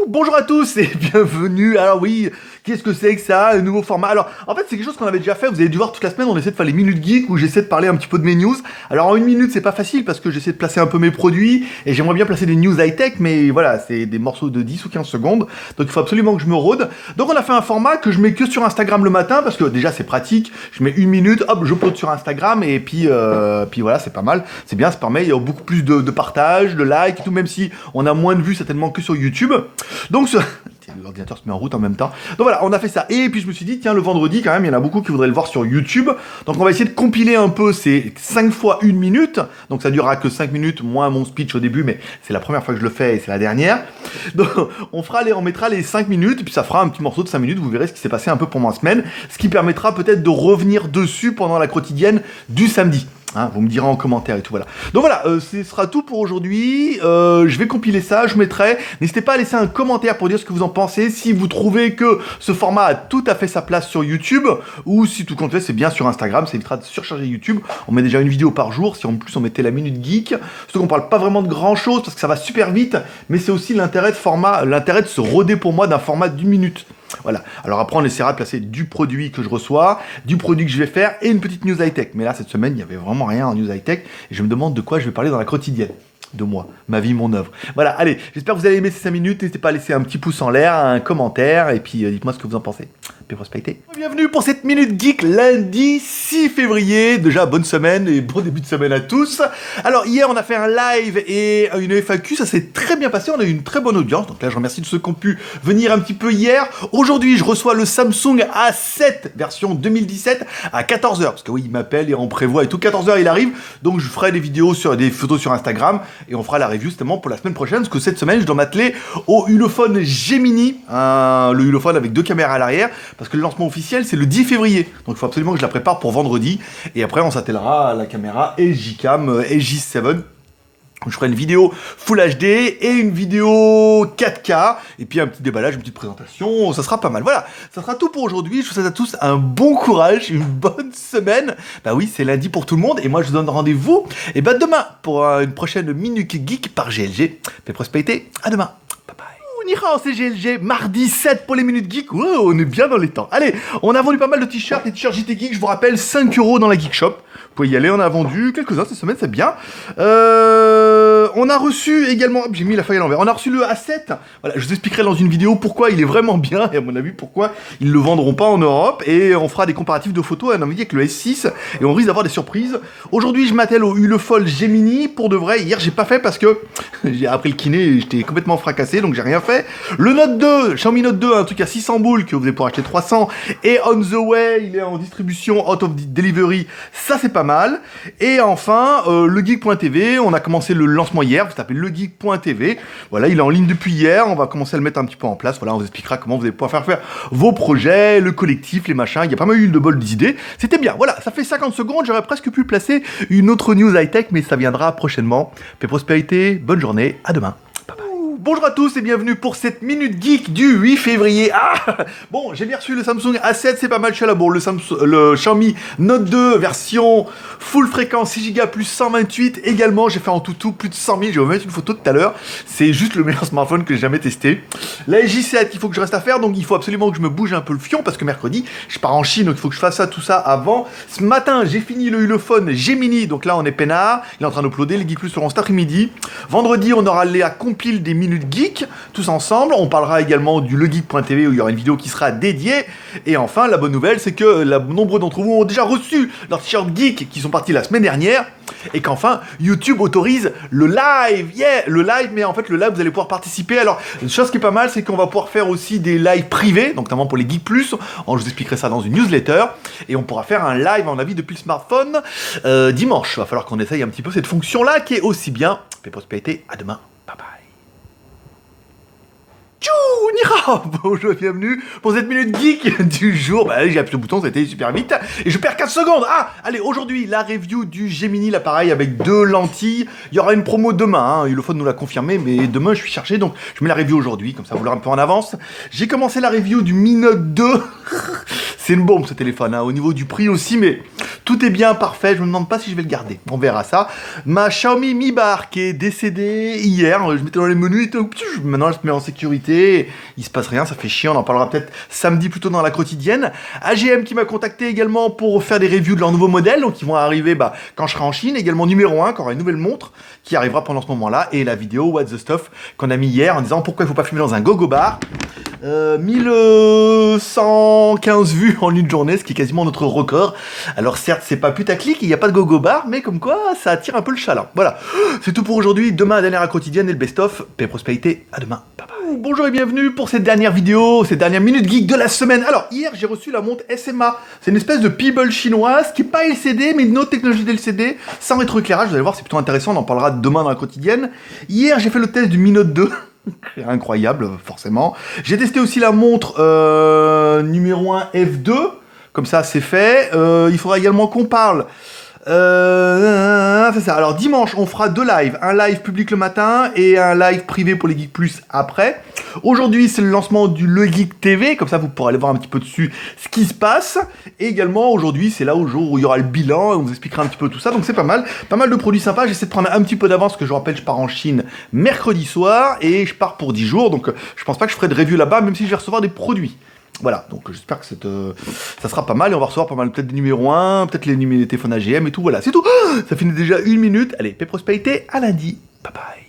Bonjour à tous et bienvenue. Alors oui, qu'est-ce que c'est que ça, un nouveau format? Alors en fait c'est quelque chose qu'on avait déjà fait, vous avez dû voir toute la semaine, on essaie de faire les minutes geek où j'essaie de parler un petit peu de mes news. Alors en une minute c'est pas facile parce que j'essaie de placer un peu mes produits et j'aimerais bien placer des news high-tech, mais voilà, c'est des morceaux de 10 ou 15 secondes, donc il faut absolument que je me rôde. Donc on a fait un format que je mets que sur Instagram le matin parce que déjà c'est pratique, je mets une minute, hop, je upload sur Instagram et puis voilà, c'est pas mal, c'est bien, ça permet, il y a beaucoup plus de partage, de likes et tout, même si on a moins de vues certainement que sur YouTube. Donc l'ordinateur se met en route en même temps. Donc voilà, on a fait ça. Et puis je me suis dit, tiens, le vendredi, quand même, il y en a beaucoup qui voudraient le voir sur YouTube. Donc on va essayer de compiler un peu ces 5 fois 1 minute. Donc ça durera que 5 minutes, moins mon speech au début, mais c'est la première fois que je le fais et c'est la dernière. Donc on mettra les 5 minutes, et puis ça fera un petit morceau de 5 minutes. Vous verrez ce qui s'est passé un peu pour ma semaine. Ce qui permettra peut-être de revenir dessus pendant la quotidienne du samedi. Hein, vous me direz en commentaire et tout, voilà. Donc voilà, ce sera tout pour aujourd'hui. Je vais compiler ça, je mettrai. N'hésitez pas à laisser un commentaire pour dire ce que vous en pensez. Si vous trouvez que ce format a tout à fait sa place sur YouTube, ou si tout compte fait, c'est bien sur Instagram, ça évitera de surcharger YouTube. On met déjà une vidéo par jour. Si en plus on mettait la minute geek, surtout qu'on parle pas vraiment de grand chose parce que ça va super vite, mais c'est aussi l'intérêt de se roder pour moi d'un format d'1 minute. Voilà, alors après on essaiera de placer du produit que je reçois, du produit que je vais faire et une petite news high-tech. Mais là cette semaine il n'y avait vraiment rien en news high-tech et je me demande de quoi je vais parler dans la quotidienne. De moi, ma vie, mon œuvre. Voilà, allez, j'espère que vous allez aimer ces 5 minutes, n'hésitez pas à laisser un petit pouce en l'air, un commentaire et puis dites-moi ce que vous en pensez. Paix prospérité. Bienvenue pour cette minute geek lundi 6 février. Déjà bonne semaine et bon début de semaine à tous. Alors hier on a fait un live et une FAQ, ça s'est très bien passé, on a eu une très bonne audience. Donc là je remercie de ceux qui ont pu venir un petit peu hier. Aujourd'hui je reçois le Samsung A7 version 2017 à 14h. Parce que oui il m'appelle et on prévoit et tout, 14h il arrive. Donc je ferai des vidéos des photos sur Instagram et on fera la review justement pour la semaine prochaine. Parce que cette semaine je dois m'atteler au Ulefone Gemini, le Ulefone avec 2 caméras à l'arrière. Parce que le lancement officiel, c'est le 10 février. Donc il faut absolument que je la prépare pour vendredi. Et après, on s'attellera à la caméra LG Cam LG7. Je ferai une vidéo Full HD et une vidéo 4K. Et puis un petit déballage, une petite présentation. Ça sera pas mal. Voilà, ça sera tout pour aujourd'hui. Je vous souhaite à tous un bon courage, une bonne semaine. Bah oui, c'est lundi pour tout le monde. Et moi, je vous donne rendez-vous demain pour une prochaine Minute Geek par GLG. Paix prospérité, à demain. On ira en CGLG mardi 7 pour les minutes geek. Wow, on est bien dans les temps. Allez, on a vendu pas mal de t-shirts. Les t-shirts JT Geek, je vous rappelle, 5 € dans la Geek Shop. Vous pouvez y aller, on a vendu quelques-uns cette semaine, c'est bien. On a reçu également, j'ai mis la feuille à l'envers, on a reçu le A7. Voilà, je vous expliquerai dans une vidéo pourquoi il est vraiment bien et à mon avis pourquoi ils le vendront pas en Europe. Et on fera des comparatifs de photos à un avec le S6 et on risque d'avoir des surprises. Aujourd'hui, je m'attelle au Ulefone Gemini pour de vrai. Hier, j'ai pas fait parce que j'ai appris le kiné et j'étais complètement fracassé, donc j'ai rien fait. Le Note 2, Xiaomi Note 2, un truc à 600 boules que vous allez pouvoir acheter 300 et on the way, il est en distribution out of delivery, ça c'est pas mal. Et enfin, le Geek.tv, on a commencé le lancement hier, vous tapez le Geek.tv, voilà, il est en ligne depuis hier, on va commencer à le mettre un petit peu en place, voilà, on vous expliquera comment vous allez pouvoir faire vos projets, le collectif, les machins, il y a pas mal eu de bol d'idées, c'était bien, voilà, ça fait 50 secondes, j'aurais presque pu placer une autre news high-tech, mais ça viendra prochainement. Paix prospérité, bonne journée, à demain. Bonjour à tous et bienvenue pour cette Minute Geek du 8 février. Ah bon, j'ai bien reçu le Samsung A7, c'est pas mal, je suis à la bourre. Le Xiaomi Note 2 version full fréquence 6 Go plus 128 également. J'ai fait en tout plus de 100 000, je vais vous mettre une photo tout à l'heure. C'est juste le meilleur smartphone que j'ai jamais testé. La LG7, il faut que je reste à faire, donc il faut absolument que je me bouge un peu le fion parce que mercredi, je pars en Chine, donc il faut que je fasse tout ça avant. Ce matin, j'ai fini le Ulefone Gemini, donc là on est peinard. Il est en train d'uploader, les Geek Plus seront cet après-midi. Vendredi, on aura la compile des minutes geek, tous ensemble. On parlera également du legeek.tv où il y aura une vidéo qui sera dédiée. Et enfin, la bonne nouvelle, c'est que nombreux d'entre vous ont déjà reçu leurs t-shirts geek qui sont partis la semaine dernière. Et qu'enfin, YouTube autorise le live. Yeah, le live, mais en fait, le live, vous allez pouvoir participer. Alors, une chose qui est pas mal, c'est qu'on va pouvoir faire aussi des lives privés, donc notamment pour les Geek Plus. Je vous expliquerai ça dans une newsletter. Et on pourra faire un live, à mon avis, depuis le smartphone dimanche. Il va falloir qu'on essaye un petit peu cette fonction-là qui est aussi bien. Paix prospérité, à demain. Bye bye. Tchou, Nira. Bonjour, bienvenue pour cette minute geek du jour. Bah, j'ai appuyé le bouton, ça a été super vite. Et je perds 4 secondes. Ah, allez, aujourd'hui, la review du Gemini, l'appareil avec 2 lentilles. Il y aura une promo demain, hein. Ulefone nous l'a confirmé, mais demain, je suis chargé, donc je mets la review aujourd'hui, comme ça, vous l'aurez un peu en avance. J'ai commencé la review du Mi Note 2. C'est une bombe ce téléphone, hein, au niveau du prix aussi, mais tout est bien parfait. Je me demande pas si je vais le garder. On verra ça. Ma Xiaomi Mi Bar qui est décédée hier. Je mettais dans les menus et tout. Maintenant, elle se met en sécurité. Il se passe rien, ça fait chier. On en parlera peut-être samedi plutôt dans la quotidienne. AGM qui m'a contacté également pour faire des reviews de leurs nouveaux modèles. Donc, ils vont arriver quand je serai en Chine. Également numéro 1, qui aura une nouvelle montre qui arrivera pendant ce moment-là. Et la vidéo What the Stuff qu'on a mis hier en disant pourquoi il faut pas fumer dans un gogo bar. 1115 vues en une journée, ce qui est quasiment notre record. Alors certes, c'est pas putaclic, il n'y a pas de gogo bar, mais comme quoi, ça attire un peu le chaland. Voilà, c'est tout pour aujourd'hui. Demain, la dernière quotidienne et le best-of. Paix, prospérité, à demain. Bye bye. Bonjour et bienvenue pour cette dernière vidéo, cette dernière minute geek de la semaine. Alors, hier, j'ai reçu la montre SMA. C'est une espèce de Peeble chinoise qui est pas LCD, mais une autre technologie d'LCD, sans rétroéclairage. Vous allez voir, c'est plutôt intéressant, on en parlera demain dans la quotidienne. Hier, j'ai fait le test du Mi Note 2. Incroyable, forcément. J'ai testé aussi la montre numéro 1 F2. Comme ça, c'est fait. Il faudra également qu'on parle. C'est ça. Alors, dimanche, on fera 2 lives. Un live public le matin et un live privé pour les Geeks Plus après. Aujourd'hui, c'est le lancement du Le Geek TV. Comme ça, vous pourrez aller voir un petit peu dessus ce qui se passe. Et également, aujourd'hui, c'est là au jour où il y aura le bilan. Et on vous expliquera un petit peu tout ça. Donc, c'est pas mal. Pas mal de produits sympas. J'essaie de prendre un petit peu d'avance. Parce que je vous rappelle, je pars en Chine mercredi soir. Et je pars pour 10 jours. Donc, je pense pas que je ferai de review là-bas, même si je vais recevoir des produits. Voilà, donc j'espère que ça sera pas mal et on va recevoir pas mal peut-être des numéros 1, peut-être les téléphones AGM et tout, voilà, c'est tout. Ça finit déjà 1 minute. Allez, paix prospérité, à lundi. Bye bye.